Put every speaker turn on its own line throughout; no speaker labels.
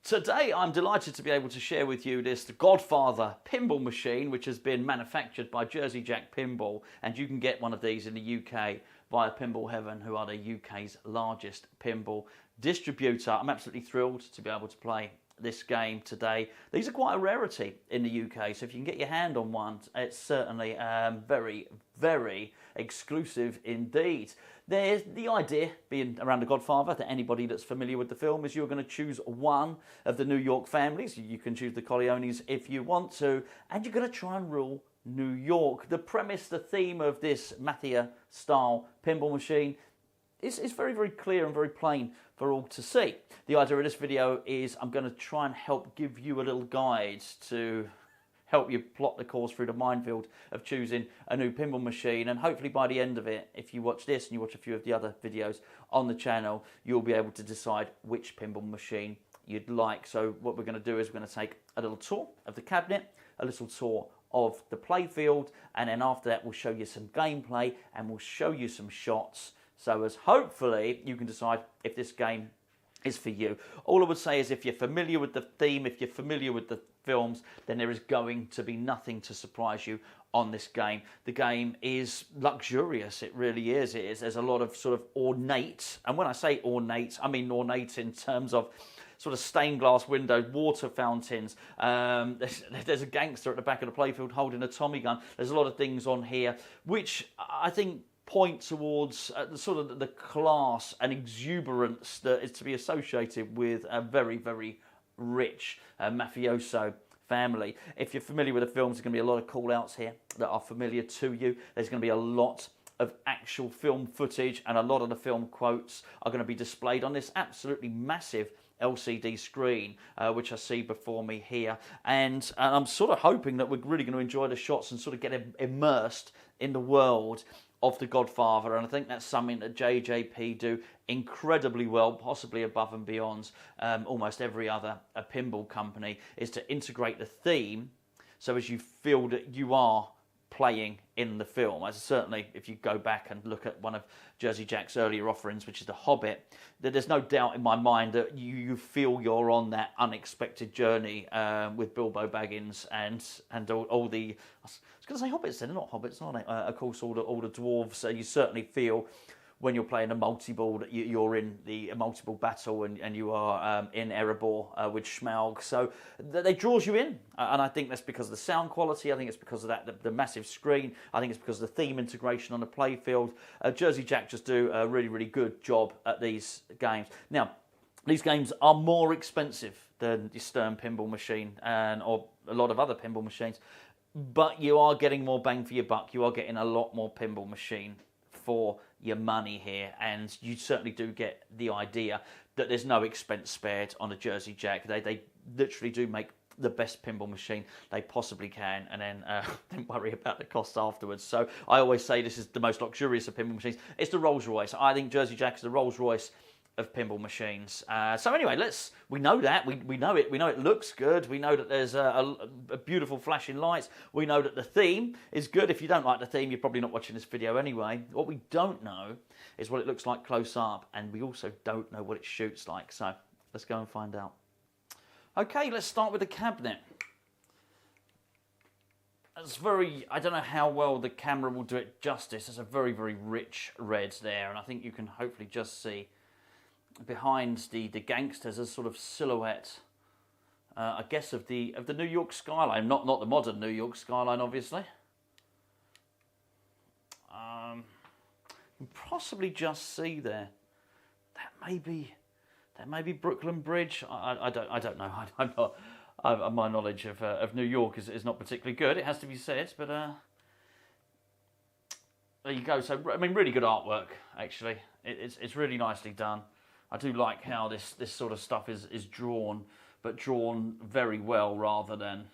Today I'm delighted to be able to share with you this Godfather Pinball Machine, which has been manufactured by Jersey Jack Pinball, and you can get one of these in the UK via Pinball Heaven, who are the UK's largest pinball distributor. I'm absolutely thrilled to be able to play this game today. These are quite a rarity in the UK, so if you can get your hand on one, it's certainly very, very exclusive indeed. There's the idea, being around the Godfather, that anybody that's familiar with the film is you're going to choose one of the New York families. You can choose the Corleones if you want to, and you're going to try and rule New York. The premise, the theme of this mafia-style pinball machine is very, very clear and very plain for all to see. The idea of this video is I'm going to try and help give you a little guide to help you plot the course through the minefield of choosing a new pinball machine, and hopefully by the end of it, if you watch this and you watch a few of the other videos on the channel, you'll be able to decide which pinball machine you'd like. So what we're going to do is we're going to take a little tour of the cabinet, a little tour of the playfield, and then after that we'll show you some gameplay and we'll show you some shots, so as hopefully you can decide if this game is for you. All I would say is if you're familiar with the theme, if you're familiar with the films, then there is going to be nothing to surprise you on this game. The game is luxurious, it really is. There's a lot of sort of ornate, and when I say ornate, I mean ornate in terms of sort of stained glass windows, water fountains. There's a gangster at the back of the playfield holding a Tommy gun. There's a lot of things on here which I think point towards sort of the class and exuberance that is to be associated with a very, very rich mafioso family. If you're familiar with the films, there's going to be a lot of call-outs here that are familiar to you. There's going to be a lot of actual film footage, and a lot of the film quotes are going to be displayed on this absolutely massive LCD screen, which I see before me here. And I'm sort of hoping that we're really going to enjoy the shots and sort of get immersed in the world of the Godfather, and I think that's something that JJP do incredibly well, possibly above and beyond almost every other pinball company, is to integrate the theme so as you feel that you are playing in the film. As certainly if you go back and look at one of Jersey Jack's earlier offerings, which is The Hobbit, that there's no doubt in my mind that you feel you're on that unexpected journey with Bilbo Baggins and all the, I was going to say hobbits, they're not hobbits, are they? Of course, all the dwarves. You certainly feel when you're playing a multi-ball that you're in the multi-ball battle and you are in Erebor with Schmaug. So they draws you in, and I think that's because of the sound quality. I think it's because of that the massive screen. I think it's because of the theme integration on the playfield. Jersey Jack just do a really, really good job at these games. Now, these games are more expensive than the Stern pinball machine or a lot of other pinball machines, but you are getting more bang for your buck. You are getting a lot more pinball machine for your money here, and you certainly do get the idea that there's no expense spared on a Jersey Jack. They literally do make the best pinball machine they possibly can, and then don't worry about the cost afterwards. So I always say this is the most luxurious of pinball machines. It's the Rolls Royce. I think Jersey Jack is the Rolls Royce of pinball machines. So anyway, we know that. We know it. We know it looks good. We know that there's a beautiful flashing lights. We know that the theme is good. If you don't like the theme, you're probably not watching this video anyway. What we don't know is what it looks like close up, and we also don't know what it shoots like. So let's go and find out. Okay, let's start with the cabinet. It's very, I don't know how well the camera will do it justice. There's a very, very rich red there, and I think you can hopefully just see behind the gangsters a sort of silhouette, I guess, of the New York skyline, not the modern New York skyline, obviously. You can possibly just see there. That may be Brooklyn Bridge. I don't know. I'm not. My knowledge of New York is not particularly good. It has to be said, but there you go. So I mean, really good artwork. Actually, it's really nicely done. I do like how this sort of stuff is drawn, but drawn very well rather than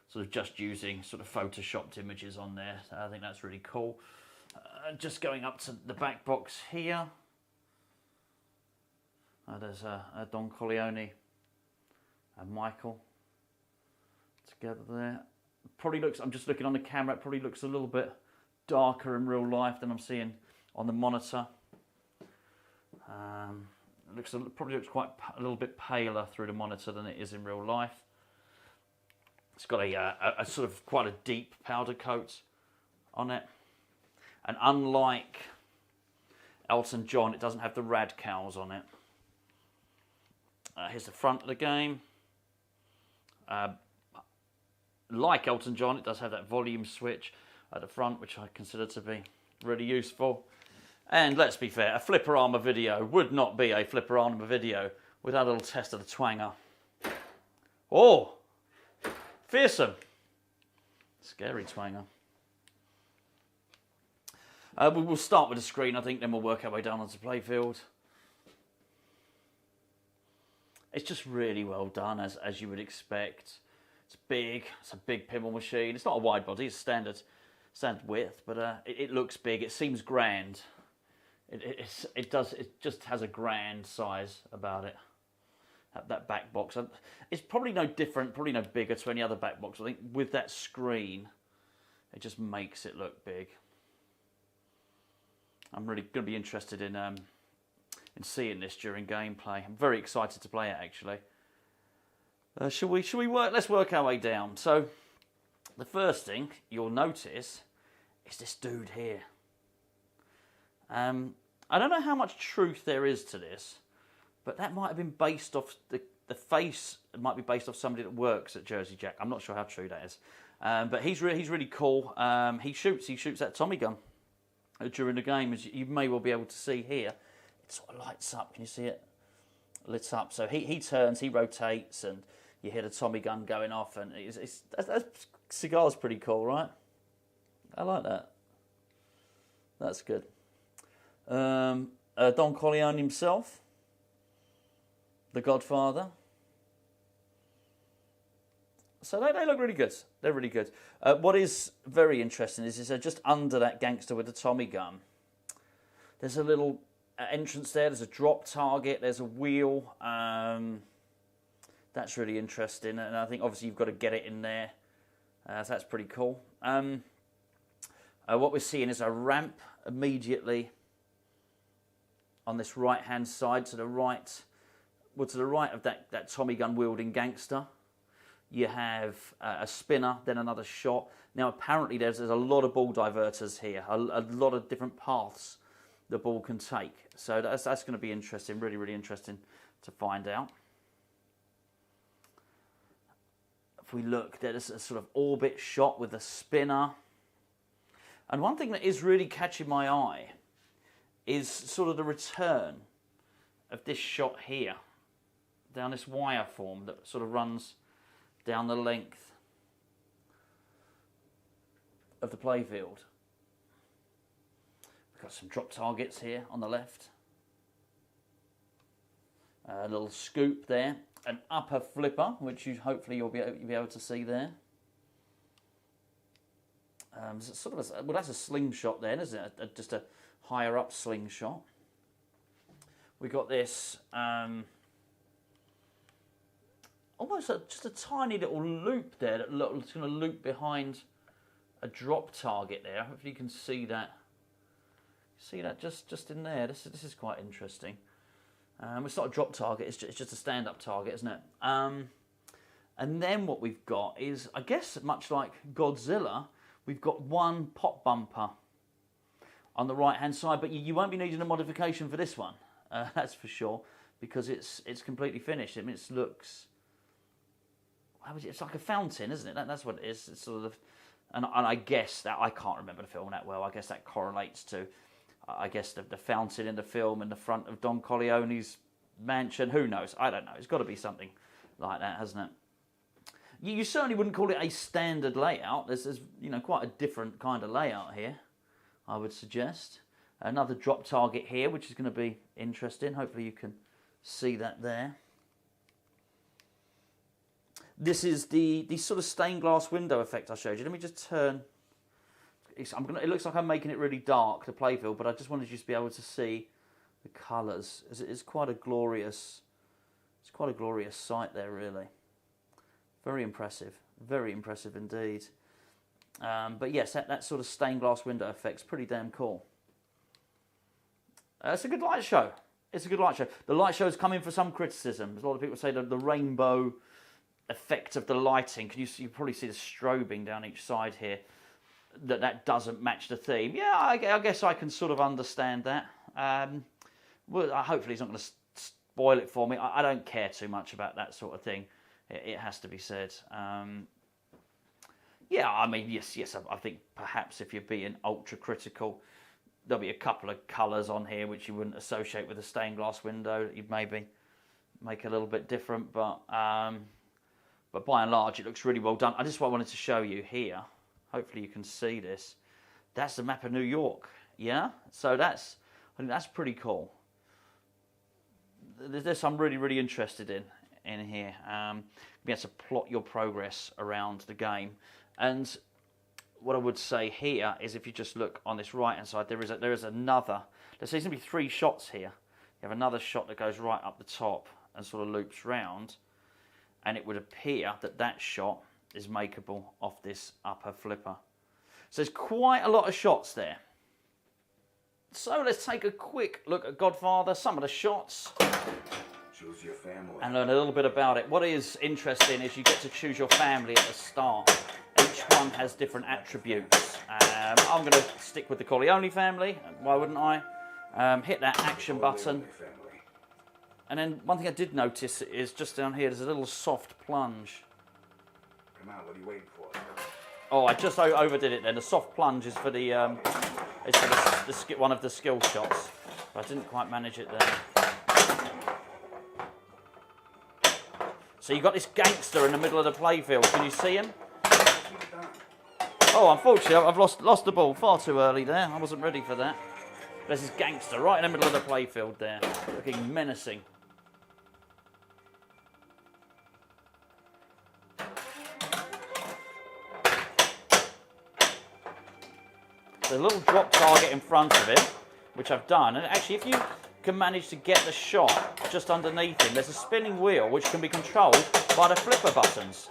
sort of just using sort of photoshopped images on there. So I think that's really cool. Just going up to the back box here. There's a Don Corleone and Michael together there. Probably looks, I'm just looking on the camera, it probably looks a little bit darker in real life than I'm seeing on the monitor. probably looks quite a little bit paler through the monitor than it is in real life. It's got a sort of quite a deep powder coat on it, and unlike Elton John, it doesn't have the rad cowls on it. Here's the front of the game. Like Elton John, it does have that volume switch at the front, which I consider to be really useful. And let's be fair, a Flipper Armour video would not be a Flipper Armour video without a little test of the twanger. Oh, fearsome. Scary twanger. We'll start with the screen, I think, then we'll work our way down onto playfield. It's just really well done, as you would expect. It's big. It's a big pinball machine. It's not a wide body. It's standard width, but it looks big. It seems grand. It just has a grand size about it. That back box. It's probably no different, probably no bigger to any other back box. I think with that screen, it just makes it look big. I'm really going to be interested in seeing this during gameplay. I'm very excited to play it, actually. Shall we work? Let's work our way down. So, the first thing you'll notice is this dude here. I don't know how much truth there is to this, but that might have been based off the face. It might be based off somebody that works at Jersey Jack. I'm not sure how true that is, but he's really cool. He shoots that Tommy gun during the game, as you may well be able to see here. It sort of lights up. Can you see it? Lit up. So he turns, he rotates, and you hear the Tommy gun going off, and that cigar's pretty cool, right? I like that. That's good. Don Corleone himself, the Godfather. So they look really good. They're really good. What is very interesting is just under that gangster with the Tommy gun, there's a little entrance there. There's a drop target. There's a wheel. That's really interesting. And I think obviously you've got to get it in there. So that's pretty cool. What we're seeing is a ramp immediately on this right-hand side to the right. Well, to the right of that Tommy gun wielding gangster. You have a spinner, then another shot. Now, apparently, there's a lot of ball diverters here, a lot of different paths the ball can take. So that's going to be interesting, really, really interesting to find out. If we look, there's a sort of orbit shot with a spinner. And one thing that is really catching my eye is sort of the return of this shot here, down this wire form that sort of runs down the length of the playfield. We've got some drop targets here on the left. A little scoop there. An upper flipper, which hopefully you'll be able to see there. Sort of well, that's a slingshot then, isn't it? Just a higher up slingshot. We got this almost just a tiny little loop there that's going to loop behind a drop target there. Hopefully you can see that. See that just in there. This is quite interesting. It's not a drop target. It's just a stand-up target, isn't it? And then what we've got is, I guess, much like Godzilla, we've got one pop bumper on the right-hand side, but you won't be needing a modification for this one. That's for sure, because it's completely finished. I mean, it looks. It's like a fountain, isn't it? That's what it is. It's sort of, and I guess that I can't remember the film that well. I guess that correlates to, I guess the fountain in the film in the front of Don Corleone's mansion. Who knows? I don't know. It's got to be something like that, hasn't it? You certainly wouldn't call it a standard layout. There's quite a different kind of layout here, I would suggest. Another drop target here, which is going to be interesting. Hopefully you can see that there. This is the sort of stained glass window effect I showed you. Let me just turn. It looks like I'm making it really dark, the playfield, but I just wanted you to be able to see the colours. It's quite a glorious. It's quite a glorious sight there, really. Very impressive indeed. But yes, that sort of stained glass window effect's pretty damn cool. It's a good light show. It's a good light show. The light show's come in for some criticism. A lot of people say that the rainbow effect of the lighting, you probably see the strobing down each side here, that doesn't match the theme. Yeah, I guess I can sort of understand that. Well, hopefully he's not going to spoil it for me. I don't care too much about that sort of thing. It has to be said. Yeah, I mean, yes. I think perhaps if you're being ultra critical, there'll be a couple of colours on here which you wouldn't associate with a stained glass window. You'd maybe make a little bit different, but by and large, it looks really well done. I just wanted to show you here. Hopefully, you can see this. That's the map of New York. Yeah, so I think that's pretty cool. There's some really interested in here. Be able to plot your progress around the game. And what I would say here is, if you just look on this right hand side, there is another. There seems to be 3 shots here. You have another shot that goes right up the top and sort of loops round, and it would appear that shot is makeable off this upper flipper. So there's quite a lot of shots there. So let's take a quick look at Godfather, some of the shots,
choose your family,
and learn a little bit about it. What is interesting is you get to choose your family at the start. Each one has different attributes. I'm going to stick with the Corleone family. Why wouldn't I? Hit that action button. And then one thing I did notice is just down here, there's a little soft plunge.
Come on, what are you waiting for?
Oh, I just overdid it then. The soft plunge is for the one of the skill shots. But I didn't quite manage it there. So you've got this gangster in the middle of the playfield. Can you see him? Oh, unfortunately, I've lost the ball far too early there. I wasn't ready for that. There's this gangster right in the middle of the playfield there, looking menacing. There's a little drop target in front of him, which I've done. And actually, if you can manage to get the shot just underneath him, there's a spinning wheel which can be controlled by the flipper buttons.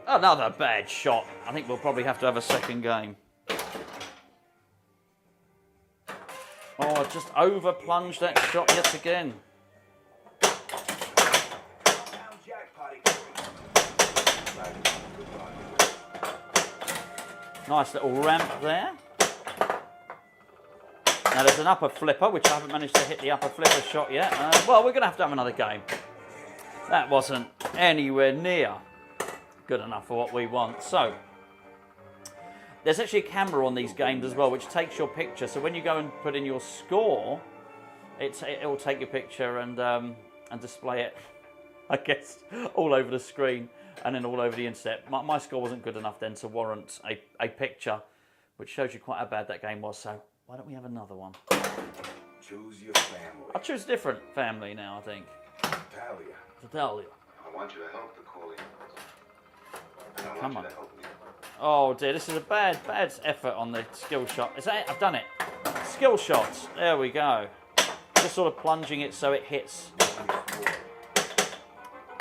Another bad shot. I think we'll probably have to have a second game. Oh, I just over plunged that shot yet again. Nice little ramp there. Now there's an upper flipper, which I haven't managed to hit the upper flipper shot yet. Well, we're going to have another game. That wasn't anywhere near good enough for what we want. So, there's actually a camera on these games as well, which takes your picture. So when you go and put in your score, it will take your picture and display it, I guess, all over the screen and then all over the internet. My score wasn't good enough then to warrant a picture, which shows you quite how bad that game was. So why don't we have another one?
Choose your family.
I'll choose a different family now, I think.
Italia.
Italia.
I want you to help the Corleones.
Come on. Oh dear, this is a bad effort on the skill shot. Is that it? I've done it. Skill shots. There we go. Just sort of plunging it so it hits.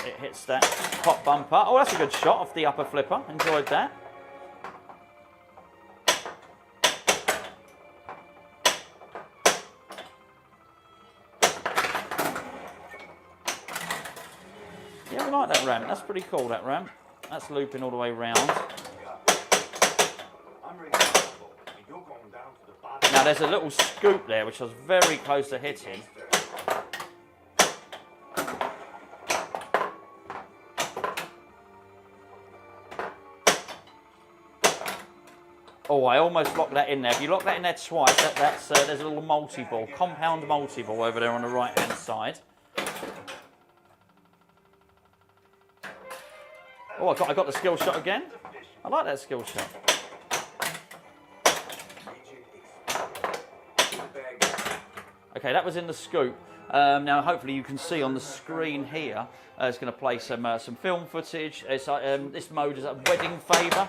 It hits that pop bumper. Oh, that's a good shot off the upper flipper. Enjoyed that. Yeah, we like that ramp. That's pretty cool, that ramp. That's looping all the way round. Now there's a little scoop there which I was very close to hitting. Oh, I almost locked that in there. If you lock that in there twice, there's a little multi-ball, compound multi-ball over there on the right-hand side. Oh, I got the skill shot again. I like that skill shot. Okay, that was in the scoop. Now, hopefully, you can see on the screen here. It's going to play some film footage. It's this mode is a wedding favour.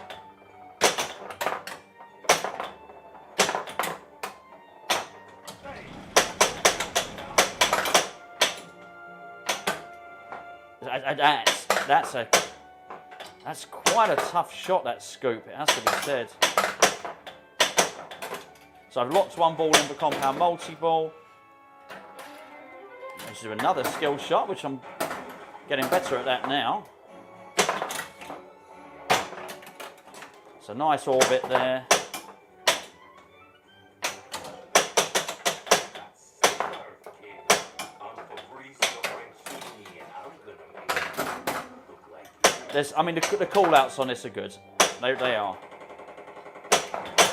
That's a That's quite a tough shot, that scoop, it has to be said. So I've locked one ball in for compound multi-ball. Let's do another skill shot, which I'm getting better at that now. It's a nice orbit there. I mean, the call-outs on this are good. They are.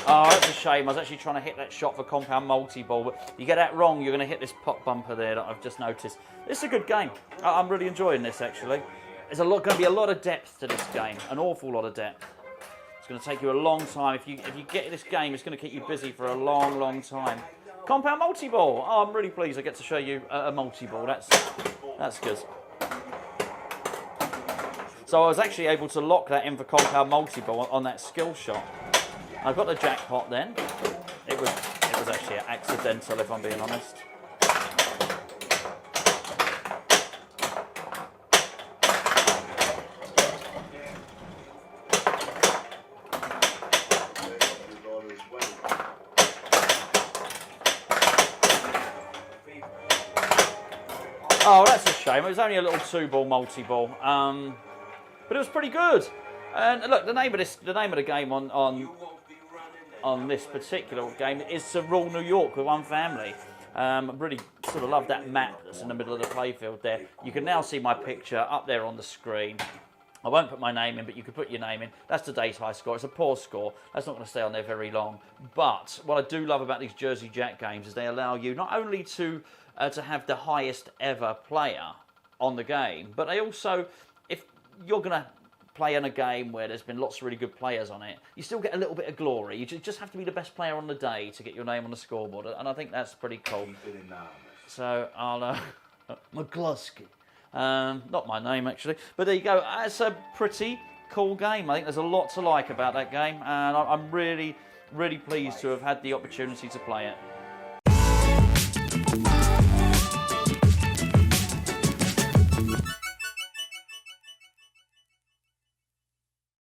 Oh, that's a shame. I was actually trying to hit that shot for compound multi-ball, but you get that wrong, you're going to hit this pop bumper there that I've just noticed. This is a good game. I'm really enjoying this, actually. There's going to be a lot of depth to this game, an awful lot of depth. It's going to take you a long time. If you get this game, it's going to keep you busy for a long, long time. Compound multi-ball. Oh, I'm really pleased I get to show you a multi-ball. That's good. So I was actually able to lock that in for compound multi-ball on that skill shot. I got the jackpot then. It was actually accidental, if I'm being honest. Oh, that's a shame. It was only a little 2-ball multi-ball, but it was pretty good. And look, the name of the game on this particular game is to rule New York with one family. I really sort of love that map that's in the middle of the playfield there. You can now see my picture up there on the screen. I won't put my name in, but you can put your name in. That's today's high score. It's a poor score. That's not going to stay on there very long. But what I do love about these Jersey Jack games is they allow you not only to have the highest ever player on the game, but they also, if you're going to play in a game where there's been lots of really good players on it, you still get a little bit of glory. You just have to be the best player on the day to get your name on the scoreboard, and I think that's pretty cool. So I'll McCluskey, not my name actually, but there you go. It's a pretty cool game. I think there's a lot to like about that game, and I'm really, really pleased to have had the opportunity to play it.